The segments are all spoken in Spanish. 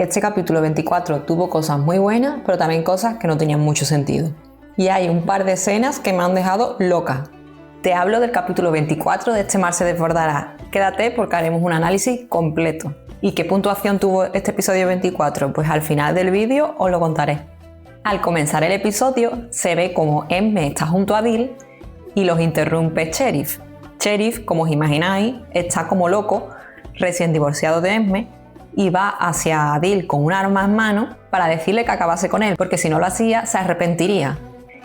Este capítulo 24 tuvo cosas muy buenas, pero también cosas que no tenían mucho sentido. Y hay un par de escenas que me han dejado loca. Te hablo del capítulo 24 de Este mar se desbordará. Quédate porque haremos un análisis completo. ¿Y qué puntuación tuvo este episodio 24? Pues al final del vídeo os lo contaré. Al comenzar el episodio se ve como Esme está junto a Adil y los interrumpe Cherif. Cherif, como os imagináis, está como loco, recién divorciado de Esme, y va hacia Adil con un arma en mano para decirle que acabase con él, porque si no lo hacía se arrepentiría.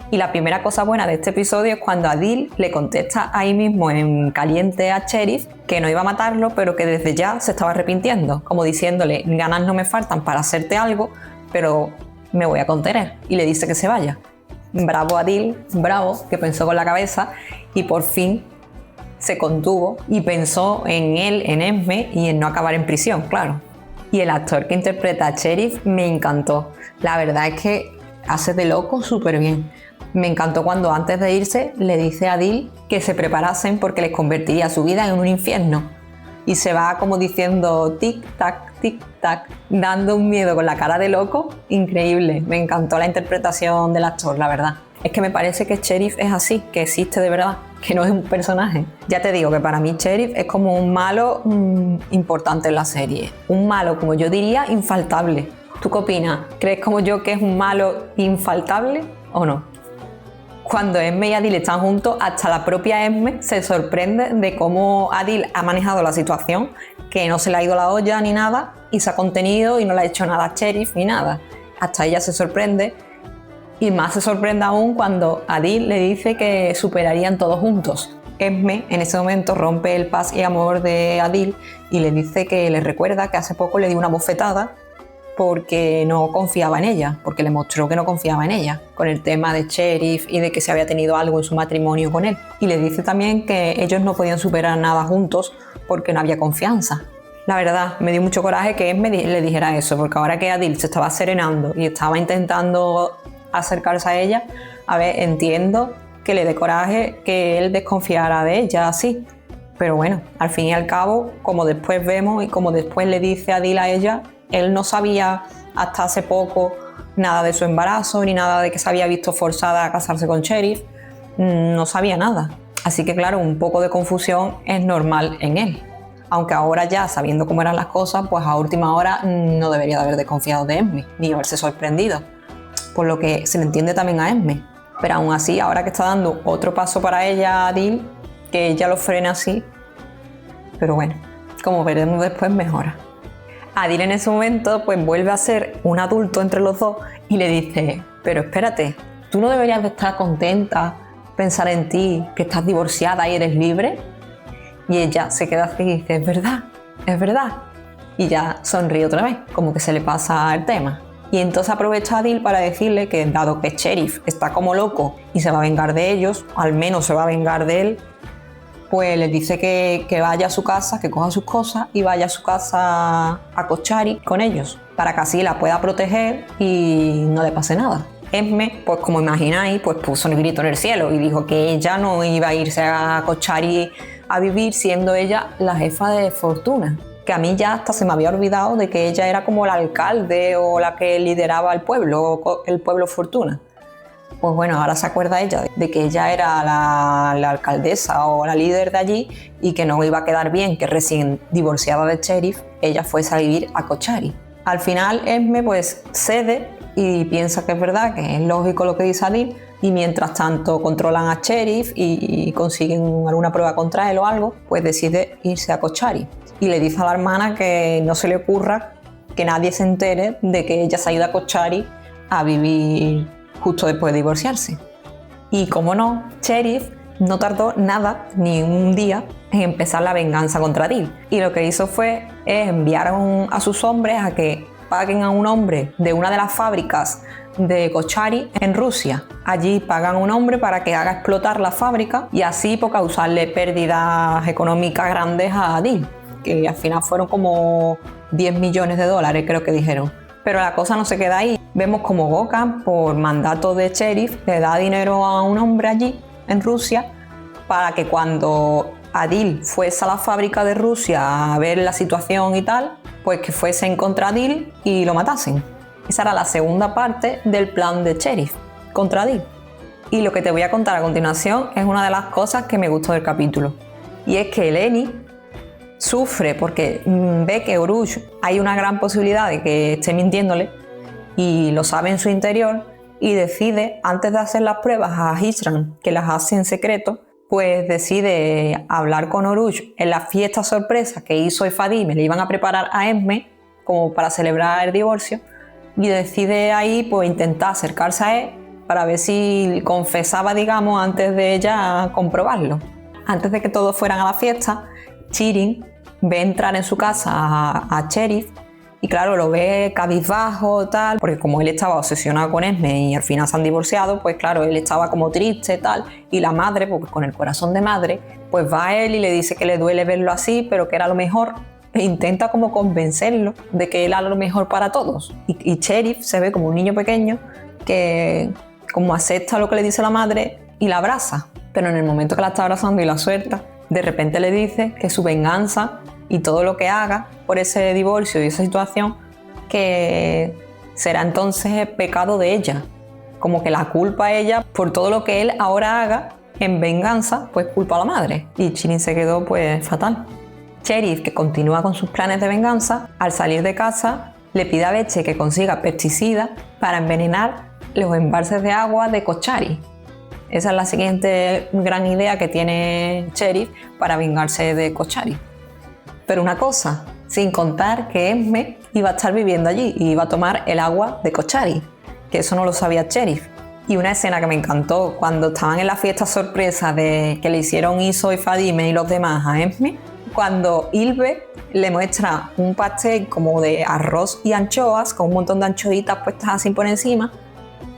Y la primera cosa buena de este episodio es cuando Adil le contesta ahí mismo en caliente a Cherif que no iba a matarlo, pero que desde ya se estaba arrepintiendo, como diciéndole, ganas no me faltan para hacerte algo, pero me voy a contener. Y le dice que se vaya. Bravo Adil, bravo, que pensó con la cabeza y por fin se contuvo y pensó en él, en Esme y en no acabar en prisión, claro. Y el actor que interpreta a Cherif me encantó. La verdad es que hace de loco súper bien. Me encantó cuando antes de irse le dice a Adil que se preparasen porque les convertiría su vida en un infierno. Y se va como diciendo tic tac, dando un miedo con la cara de loco increíble. Me encantó la interpretación del actor, la verdad. Es que me parece que Cherif es así, que existe de verdad, que no es un personaje. Ya te digo que para mí Cherif es como un malo importante en la serie. Un malo, como yo diría, infaltable. ¿Tú qué opinas? ¿Crees como yo que es un malo infaltable o no? Cuando Esme y Adil están juntos, hasta la propia Esme se sorprende de cómo Adil ha manejado la situación, que no se le ha ido la olla ni nada, y se ha contenido y no le ha hecho nada a Cherif ni nada. Hasta ella se sorprende. Y más se sorprende aún cuando Adil le dice que superarían todos juntos. Esme en ese momento rompe el paz y amor de Adil y le dice que le recuerda que hace poco le dio una bofetada porque no confiaba en ella, porque le mostró que no confiaba en ella, con el tema de Cherif y de que se había tenido algo en su matrimonio con él. Y le dice también que ellos no podían superar nada juntos porque no había confianza. La verdad, me dio mucho coraje que Esme le dijera eso, porque ahora que Adil se estaba serenando y estaba intentando acercarse a ella, a ver, entiendo que le dé coraje que él desconfiara de ella así, pero bueno, al fin y al cabo, como después vemos y como después le dice Adil a ella, él no sabía hasta hace poco nada de su embarazo ni nada de que se había visto forzada a casarse con Cherif, no sabía nada, así que claro, un poco de confusión es normal en él, aunque ahora ya sabiendo cómo eran las cosas, pues a última hora no debería de haber desconfiado de Esme ni haberse sorprendido, por lo que se le entiende también a Esme. Pero aún así, ahora que está dando otro paso para ella, Adil, que ella lo frena así, pero bueno, como veremos después, mejora. Adil en ese momento pues vuelve a ser un adulto entre los dos y le dice, pero espérate, ¿tú no deberías de estar contenta, pensar en ti, que estás divorciada y eres libre? Y ella se queda así y dice, es verdad. Y ya sonríe otra vez, como que se le pasa el tema. Y entonces aprovecha a Adil para decirle que dado que Cherif está como loco y se va a vengar de ellos, o al menos se va a vengar de él, pues les dice que vaya a su casa, que coja sus cosas y vaya a su casa a Koschari con ellos, para que así la pueda proteger y no le pase nada. Esme, pues como imagináis, pues puso el grito en el cielo y dijo que ella no iba a irse a Koschari a vivir siendo ella la jefa de Fortuna. Que a mí ya hasta se me había olvidado de que ella era como el alcalde o la que lideraba el pueblo Fortuna. Pues bueno, ahora se acuerda ella de que ella era la alcaldesa o la líder de allí y que no iba a quedar bien que recién divorciada de Cherif, ella fuese a vivir a Koschari. Al final Esme pues cede y piensa que es verdad, que es lógico lo que dice Adil, y mientras tanto controlan a Cherif y consiguen alguna prueba contra él o algo, pues decide irse a Koschari. Y le dice a la hermana que no se le ocurra que nadie se entere de que ella se ha ido a Koschari a vivir justo después de divorciarse. Y como no, Cherif no tardó nada, ni un día, en empezar la venganza contra Adil. Y lo que hizo fue enviar a sus hombres a que paguen a un hombre de una de las fábricas de Koschari en Rusia. Allí pagan a un hombre para que haga explotar la fábrica y así pues, causarle pérdidas económicas grandes a Adil, que al final fueron como 10 millones de dólares, creo que dijeron. Pero la cosa no se queda ahí. Vemos como Gokhan, por mandato de Cherif, le da dinero a un hombre allí, en Rusia, para que cuando Adil fuese a la fábrica de Rusia a ver la situación y tal, pues que fuesen contra Adil y lo matasen. Esa era la segunda parte del plan de Cherif contra Adil. Y lo que te voy a contar a continuación es una de las cosas que me gustó del capítulo. Y es que Eleni sufre porque ve que Oruch hay una gran posibilidad de que esté mintiéndole y lo sabe en su interior y decide, antes de hacer las pruebas a Hishram, que las hace en secreto, pues decide hablar con Oruch en la fiesta sorpresa que hizo Fadime, le iban a preparar a Esme como para celebrar el divorcio, y decide ahí pues intentar acercarse a él para ver si confesaba, digamos, antes de ella comprobarlo. Antes de que todos fueran a la fiesta, Chirin ve entrar en su casa a Cherif y claro, lo ve cabizbajo, tal, porque como él estaba obsesionado con Esme y al final se han divorciado, pues claro, él estaba como triste, tal, y la madre, porque con el corazón de madre, pues va a él y le dice que le duele verlo así, pero que era lo mejor, e intenta como convencerlo de que él era lo mejor para todos. Y Cherif se ve como un niño pequeño que como acepta lo que le dice la madre y la abraza, pero en el momento que la está abrazando y la suelta, de repente le dice que su venganza y todo lo que haga por ese divorcio y esa situación, que será entonces pecado de ella, como que la culpa a ella por todo lo que él ahora haga en venganza, pues culpa a la madre. Y Chirin se quedó pues fatal. Cherif, que continúa con sus planes de venganza, al salir de casa le pide a Veche que consiga pesticidas para envenenar los embalses de agua de Koschari. Esa es la siguiente gran idea que tiene Cherif para vengarse de Koschari. Pero una cosa, sin contar que Esme iba a estar viviendo allí y iba a tomar el agua de Koschari, que eso no lo sabía Cherif. Y una escena que me encantó, cuando estaban en la fiesta sorpresa de que le hicieron Iso y Fadime y los demás a Esme, cuando Ilbe le muestra un pastel como de arroz y anchoas, con un montón de anchoitas puestas así por encima,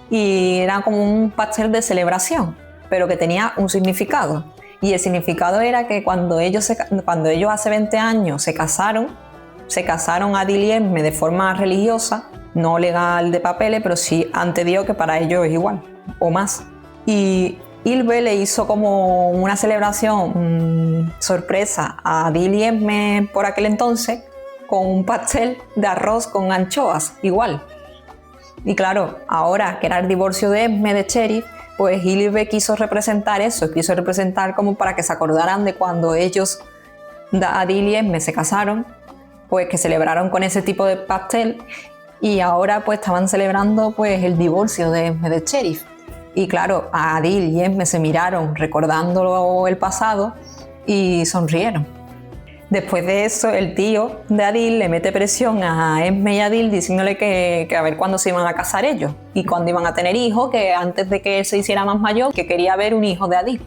y era como un pastel de celebración, pero que tenía un significado. Y el significado era que cuando ellos hace 20 años se casaron Adil y Esme de forma religiosa, no legal de papeles, pero sí ante Dios, que para ellos es igual o más. Y Ilbe le hizo como una celebración sorpresa a Adil y Esme por aquel entonces con un pastel de arroz con anchoas, igual. Y claro, ahora que era el divorcio de Esme de Cherif, pues Ilbe quiso representar eso, quiso representar como para que se acordaran de cuando ellos, Adil y Esme, se casaron, pues que celebraron con ese tipo de pastel, y ahora pues estaban celebrando pues el divorcio de Esme de Cherif. Y claro, Adil y Esme se miraron recordando el pasado y sonrieron. Después de eso, el tío de Adil le mete presión a Esme y Adil diciéndole que a ver cuándo se iban a casar ellos y cuándo iban a tener hijos, que antes de que él se hiciera más mayor, que quería ver un hijo de Adil.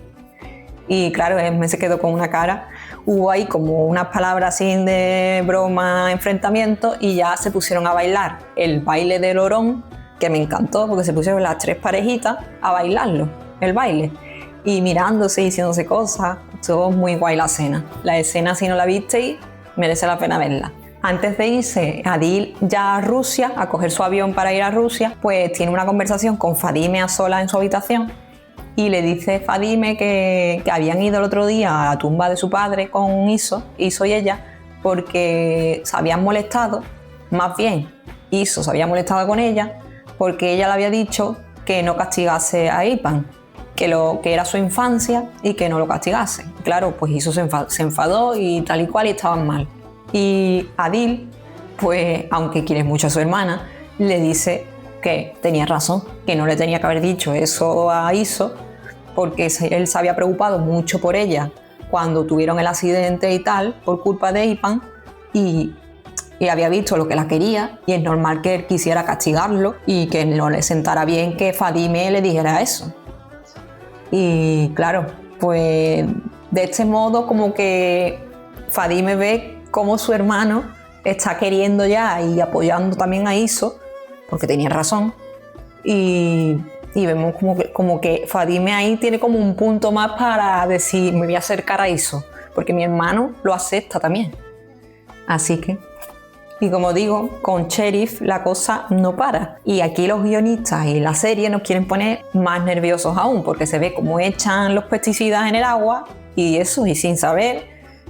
Y claro, Esme se quedó con una cara. Hubo ahí como unas palabras así de broma, enfrentamiento, y ya se pusieron a bailar el baile del orón, que me encantó porque se pusieron las tres parejitas a bailarlo, el baile, y mirándose y diciéndose cosas. Estuvo muy guay la escena. La escena, si no la visteis, merece la pena verla. Antes de irse Adil ya a Rusia, a coger su avión para ir a Rusia, pues tiene una conversación con Fadime a solas en su habitación y le dice Fadime que habían ido el otro día a la tumba de su padre con Iso y ella, porque se habían molestado, más bien Iso se había molestado con ella porque ella le había dicho que no castigase a Ipan, que era su infancia y que no lo castigase. Claro, pues Iso se enfadó y tal y cual, y estaban mal. Y Adil, pues aunque quiere mucho a su hermana, le dice que tenía razón, que no le tenía que haber dicho eso a Iso, porque él se había preocupado mucho por ella cuando tuvieron el accidente y tal, por culpa de Ipan, y había visto lo que la quería, y es normal que él quisiera castigarlo y que no le sentara bien que Fadime le dijera eso. Y claro, pues de este modo como que Fadime ve cómo su hermano está queriendo ya y apoyando también a Iso, porque tenía razón, y vemos como que Fadime ahí tiene como un punto más para decir, me voy a acercar a Iso, porque mi hermano lo acepta también. Así que, y como digo, con Cherif la cosa no para. Y aquí los guionistas y la serie nos quieren poner más nerviosos aún, porque se ve como echan los pesticidas en el agua y eso, y sin saber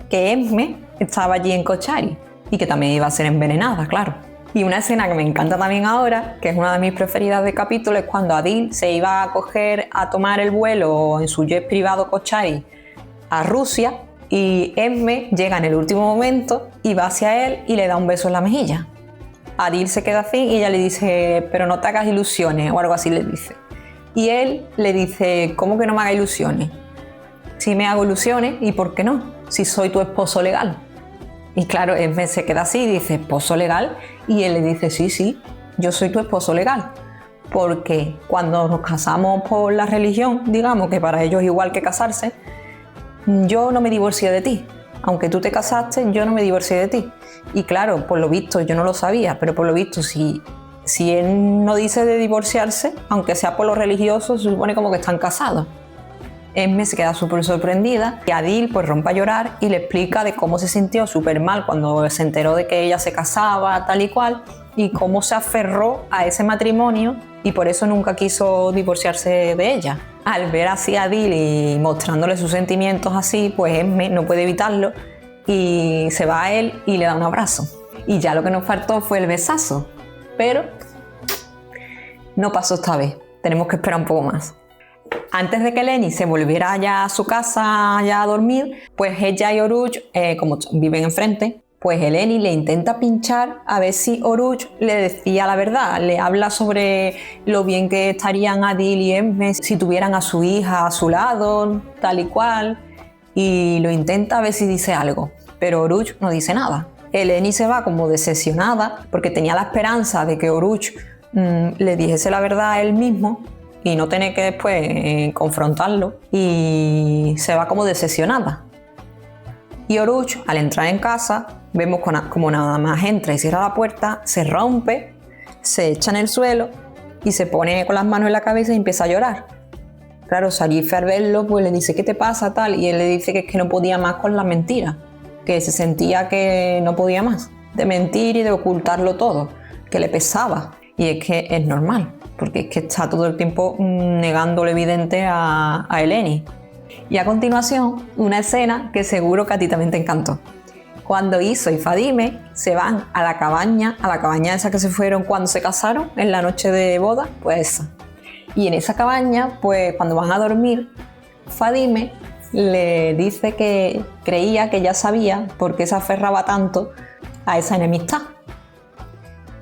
que Esme estaba allí en Koschari y que también iba a ser envenenada, claro. Y una escena que me encanta también ahora, que es una de mis preferidas de capítulo, es cuando Adil se iba a tomar el vuelo en su jet privado Koschari a Rusia, y Esme llega en el último momento y va hacia él y le da un beso en la mejilla. Adil se queda así y ella le dice, pero no te hagas ilusiones, o algo así le dice. Y él le dice, ¿cómo que no me haga ilusiones? Si me hago ilusiones, ¿y por qué no? Si soy tu esposo legal. Y claro, Esme se queda así y dice, ¿esposo legal? Y él le dice, sí, yo soy tu esposo legal. Porque cuando nos casamos por la religión, digamos que para ellos es igual que casarse, yo no me divorcié de ti. Aunque tú te casaste, yo no me divorcié de ti. Y claro, por lo visto, yo no lo sabía, pero por lo visto, si él no dice de divorciarse, aunque sea por lo religioso, se supone como que están casados. Esme se queda súper sorprendida y Adil pues rompe a llorar y le explica de cómo se sintió súper mal cuando se enteró de que ella se casaba, tal y cual, y cómo se aferró a ese matrimonio y por eso nunca quiso divorciarse de ella. Al ver así a Adil y mostrándole sus sentimientos así, pues Esme no puede evitarlo y se va a él y le da un abrazo. Y ya lo que nos faltó fue el besazo, pero no pasó esta vez, tenemos que esperar un poco más. Antes de que Eleni se volviera ya a su casa ya a dormir, pues ella y Oruch, como viven enfrente, pues Eleni le intenta pinchar a ver si Oruch le decía la verdad, le habla sobre lo bien que estarían Adil y Esme si tuvieran a su hija a su lado, tal y cual, y lo intenta a ver si dice algo, pero Oruch no dice nada. Eleni se va como decepcionada porque tenía la esperanza de que Oruch le dijese la verdad a él mismo y no tener que después confrontarlo, y se va como decepcionada. Y Oruch, al entrar en casa, vemos como nada más entra y cierra la puerta, se rompe, se echa en el suelo y se pone con las manos en la cabeza y empieza a llorar. Claro, Sharif al verlo pues le dice, ¿qué te pasa tal? Y él le dice que es que no podía más con las mentiras, que se sentía que no podía más de mentir y de ocultarlo todo, que le pesaba. Y es que es normal, porque es que está todo el tiempo negando lo evidente a Eleni. Y a continuación, una escena que seguro que a ti también te encantó. Cuando Iso y Fadime se van a la cabaña esa que se fueron cuando se casaron, en la noche de boda, pues esa. Y en esa cabaña, pues cuando van a dormir, Fadime le dice que creía que ya sabía por qué se aferraba tanto a esa enemistad.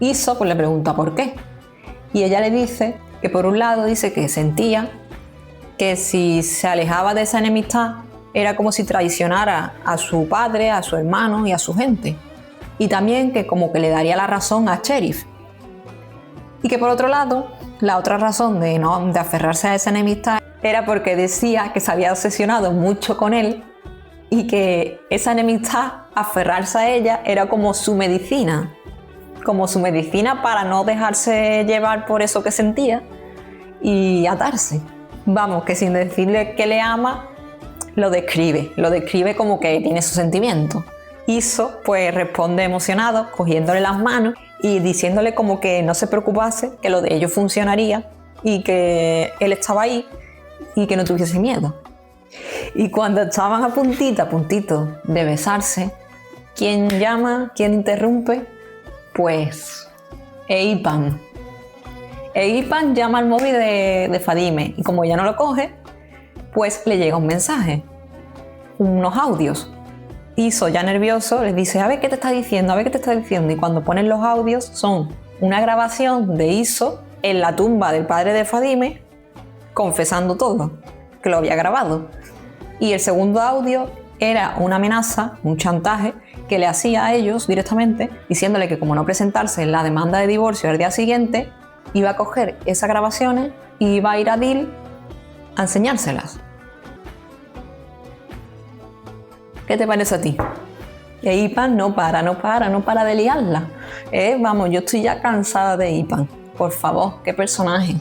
Iso pues le pregunta por qué. Y ella le dice que por un lado dice que sentía que si se alejaba de esa enemistad era como si traicionara a su padre, a su hermano y a su gente. Y también que como que le daría la razón a Cherif. Y que por otro lado, la otra razón de aferrarse a esa enemistad era porque decía que se había obsesionado mucho con él y que esa enemistad, aferrarse a ella, era como su medicina para no dejarse llevar por eso que sentía y atarse. Vamos, que sin decirle que le ama, lo describe como que tiene su sentimiento. Iso pues responde emocionado, cogiéndole las manos y diciéndole como que no se preocupase, que lo de ellos funcionaría y que él estaba ahí y que no tuviese miedo. Y cuando estaban a puntito de besarse, ¿quién llama? ¿Quién interrumpe? Pues Eipan. Eipan llama al móvil de Fadime y como ella no lo coge, pues le llega un mensaje, unos audios. Iso, ya nervioso, les dice, a ver qué te está diciendo, y cuando ponen los audios son una grabación de Iso en la tumba del padre de Fadime confesando todo, que lo había grabado. Y el segundo audio era una amenaza, un chantaje que le hacía a ellos directamente, diciéndole que como no presentarse en la demanda de divorcio al día siguiente, iba a coger esas grabaciones y iba a ir a Adil a enseñárselas. ¿Qué te parece a ti? Y Eipan no para de liarla. Vamos, yo estoy ya cansada de Eipan. Por favor, qué personaje.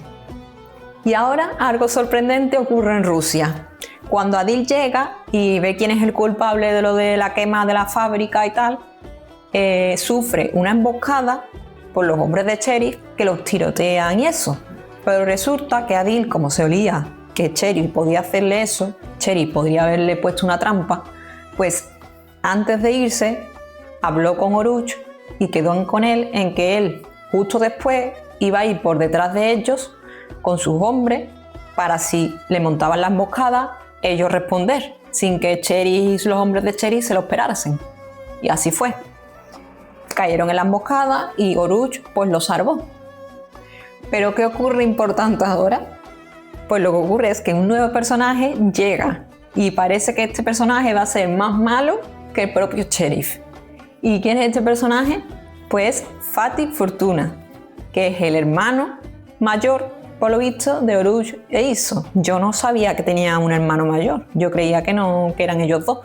Y ahora algo sorprendente ocurre en Rusia. Cuando Adil llega y ve quién es el culpable de lo de la quema de la fábrica y tal, sufre una emboscada por los hombres de Cherif que los tirotean y eso. Pero resulta que Adil, como se olía que Cherif podía hacerle eso, Cherif podría haberle puesto una trampa, pues antes de irse habló con Oruch y quedó con él en que él justo después iba a ir por detrás de ellos con sus hombres para, si le montaban la emboscada, ellos responder sin que Cherif y los hombres de Cherif se lo esperasen. Y así fue. Cayeron en la emboscada y Oruch pues lo salvó. ¿Pero qué ocurre importante ahora? Pues lo que ocurre es que un nuevo personaje llega y parece que este personaje va a ser más malo que el propio Cherif. ¿Y quién es este personaje? Pues Fatih Fortuna, que es el hermano mayor, por lo visto, de Oruch e Iso. Yo no sabía que tenía un hermano mayor, yo creía que no, que eran ellos dos,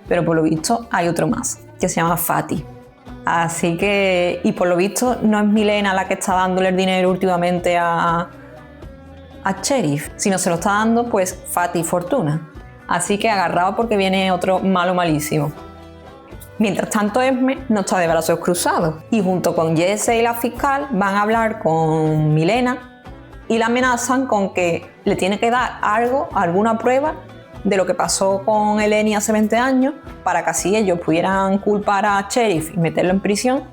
pero por lo visto hay otro más, que se llama Fatih. Así que, y por lo visto no es Milena la que está dándole el dinero últimamente a Cherif, sino se lo está dando pues Fatih Fortuna. Así que agarrado porque viene otro malo malísimo. Mientras tanto, Esme no está de brazos cruzados y junto con Jesse y la fiscal van a hablar con Milena y la amenazan con que le tiene que dar algo, alguna prueba de lo que pasó con Eleni hace 20 años para que así ellos pudieran culpar a Cherif y meterlo en prisión.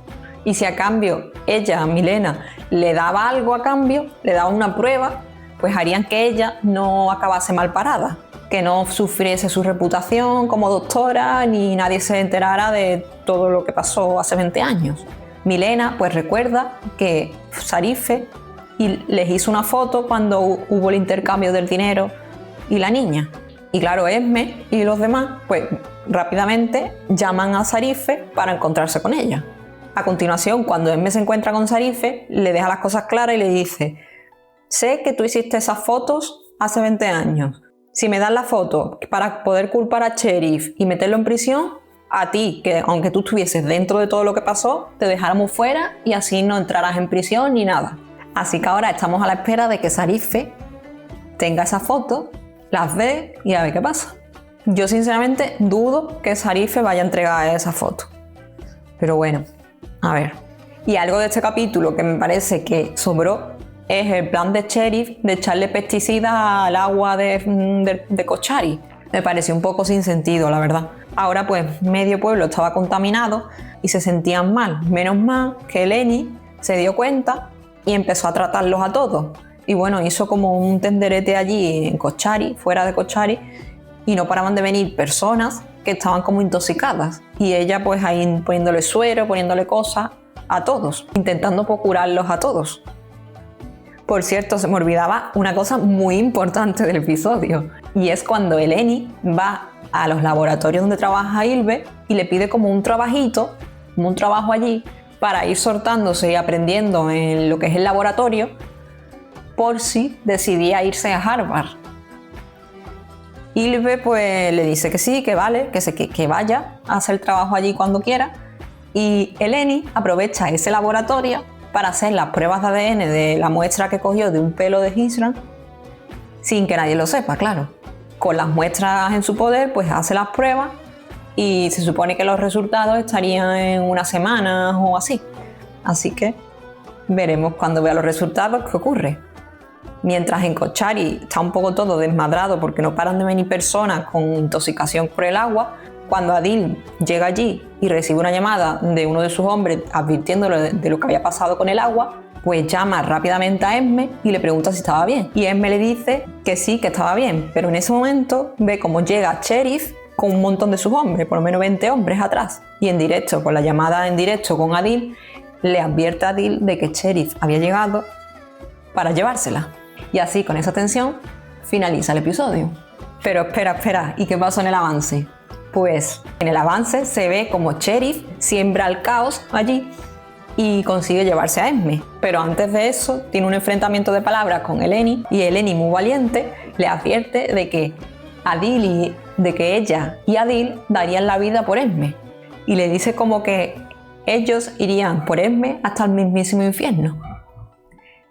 Y si a cambio ella, Milena, le daba algo a cambio, le daba una prueba, pues harían que ella no acabase mal parada, que no sufriese su reputación como doctora ni nadie se enterara de todo lo que pasó hace 20 años. Milena pues recuerda que Zarife les hizo una foto cuando hubo el intercambio del dinero y la niña. Y claro, Esme y los demás pues rápidamente llaman a Zarife para encontrarse con ella. A continuación, cuando Esme se encuentra con Zarife, le deja las cosas claras y le dice: sé que tú hiciste esas fotos hace 20 años. Si me das la foto para poder culpar a Cherif y meterlo en prisión, a ti, que aunque tú estuvieses dentro de todo lo que pasó, te dejáramos fuera y así no entrarás en prisión ni nada. Así que ahora estamos a la espera de que Zarife tenga esa foto, las ve y a ver qué pasa. Yo sinceramente dudo que Zarife vaya a entregar esa foto. Pero bueno, a ver. Y algo de este capítulo que me parece que sobró es el plan de Cherif de echarle pesticidas al agua de Koschari. Me pareció un poco sin sentido, la verdad. Ahora pues medio pueblo estaba contaminado y se sentían mal. Menos mal que Eleni se dio cuenta y empezó a tratarlos a todos. Y bueno, hizo como un tenderete allí en Koschari, fuera de Koschari, y no paraban de venir personas que estaban como intoxicadas. Y ella pues ahí poniéndole suero, poniéndole cosas a todos, intentando curarlos a todos. Por cierto, se me olvidaba una cosa muy importante del episodio, y es cuando Eleni va a los laboratorios donde trabaja Ylve y le pide como un trabajito, como un trabajo allí, para ir sortándose y aprendiendo en lo que es el laboratorio, por si decidía irse a Harvard. Ylve pues le dice que sí, que vale, que vaya a hacer el trabajo allí cuando quiera, y Eleni aprovecha ese laboratorio para hacer las pruebas de ADN de la muestra que cogió de un pelo de Hishram, sin que nadie lo sepa, claro. Con las muestras en su poder, pues hace las pruebas y se supone que los resultados estarían en unas semanas o así. Así que veremos cuando vea los resultados qué ocurre. Mientras en Koschari está un poco todo desmadrado porque no paran de venir personas con intoxicación por el agua, cuando Adil llega allí y recibe una llamada de uno de sus hombres advirtiéndole de lo que había pasado con el agua, pues llama rápidamente a Esme y le pregunta si estaba bien. Y Esme le dice que sí, que estaba bien, pero en ese momento ve cómo llega Cherif con un montón de sus hombres, por lo menos 20 hombres atrás. Y en directo, con la llamada en directo con Adil, le advierte a Adil de que Cherif había llegado para llevársela. Y así, con esa tensión, finaliza el episodio. Pero espera, ¿y qué pasó en el avance? Pues en el avance se ve como Cherif siembra el caos allí y consigue llevarse a Esme. Pero antes de eso tiene un enfrentamiento de palabras con Eleni y Eleni, muy valiente, le advierte de que ella y Adil darían la vida por Esme. Y le dice como que ellos irían por Esme hasta el mismísimo infierno.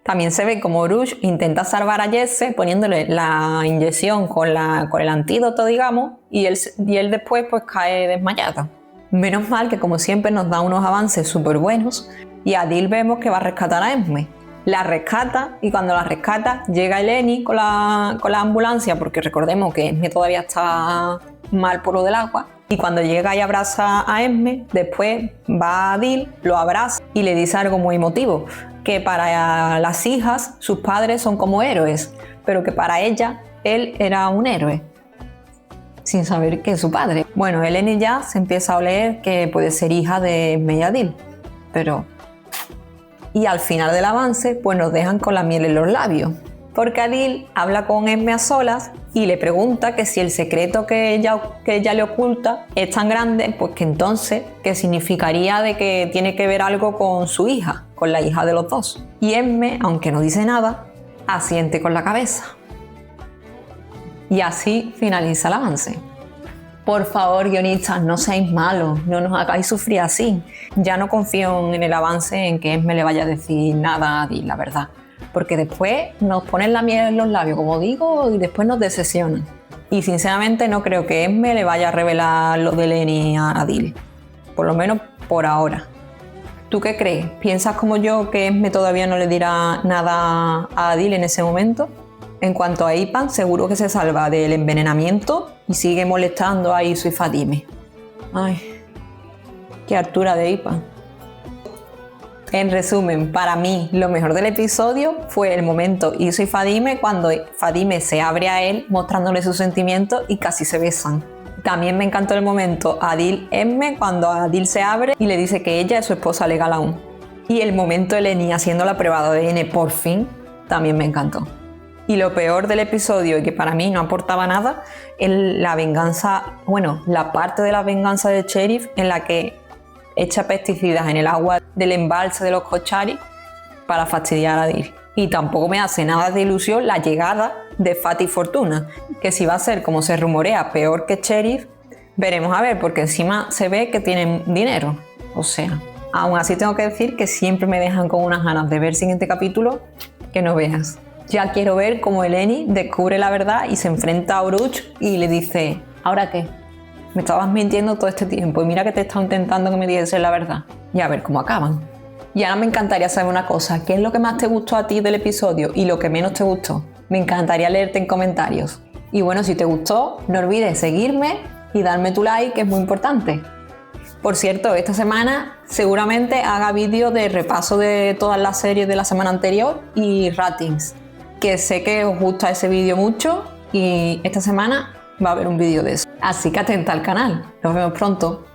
También se ve como Oruch intenta salvar a Jesse poniéndole la inyección con el antídoto, digamos, y él después pues cae desmayado. Menos mal que como siempre nos da unos avances súper buenos y Adil vemos que va a rescatar a Esme. la rescata y cuando la rescata llega Eleni con la ambulancia, porque recordemos que Esme todavía está mal por lo del agua, y cuando llega y abraza a Esme, después va a Adil, lo abraza y le dice algo muy emotivo, que para las hijas sus padres son como héroes, pero que para ella él era un héroe, sin saber que es su padre. Bueno, Eleni ya se empieza a oler que puede ser hija de Esme y Adil, pero... Y al final del avance, pues nos dejan con la miel en los labios, porque Adil habla con Esme a solas y le pregunta que si el secreto que ella le oculta es tan grande, pues que entonces, ¿qué significaría de que tiene que ver algo con su hija, con la hija de los dos? Y Esme, aunque no dice nada, asiente con la cabeza. Y así finaliza el avance. Por favor, guionistas, no seáis malos, no nos hagáis sufrir así. Ya no confío en el avance en que Esme le vaya a decir nada a Adil, la verdad. Porque después nos ponen la miel en los labios, como digo, y después nos decepcionan. Y sinceramente no creo que Esme le vaya a revelar lo de Eleni a Adil. Por lo menos por ahora. ¿Tú qué crees? ¿Piensas como yo que Esme todavía no le dirá nada a Adil en ese momento? En cuanto a Ipan, seguro que se salva del envenenamiento y sigue molestando a Iso y Fadime. Ay, qué hartura de Ipan. En resumen, para mí lo mejor del episodio fue el momento Iso y Fadime cuando Fadime se abre a él mostrándole sus sentimientos y casi se besan. También me encantó el momento Adil-Esme cuando Adil se abre y le dice que ella es su esposa legal aún. Y el momento Eleni haciendo la prueba de ADN por fin también me encantó. Y lo peor del episodio, y que para mí no aportaba nada, es la venganza, bueno, la parte de la venganza del sheriff en la que echa pesticidas en el agua del embalse de los Koschari para fastidiar a Adil. Y tampoco me hace nada de ilusión la llegada de Fati y Fortuna, que si va a ser, como se rumorea, peor que sheriff, veremos a ver, porque encima se ve que tienen dinero. O sea, aún así tengo que decir que siempre me dejan con unas ganas de ver el siguiente capítulo que no veas. Ya quiero ver cómo Eleni descubre la verdad y se enfrenta a Oruch y le dice: ¿ahora qué? Me estabas mintiendo todo este tiempo y mira que te he estado intentando que me dijese la verdad. Y a ver cómo acaban. Y ahora me encantaría saber una cosa: ¿qué es lo que más te gustó a ti del episodio y lo que menos te gustó? Me encantaría leerte en comentarios. Y bueno, si te gustó, no olvides seguirme y darme tu like, que es muy importante. Por cierto, esta semana seguramente haga vídeo de repaso de todas las series de la semana anterior y ratings, que sé que os gusta ese vídeo mucho y esta semana va a haber un vídeo de eso. Así que atenta al canal. Nos vemos pronto.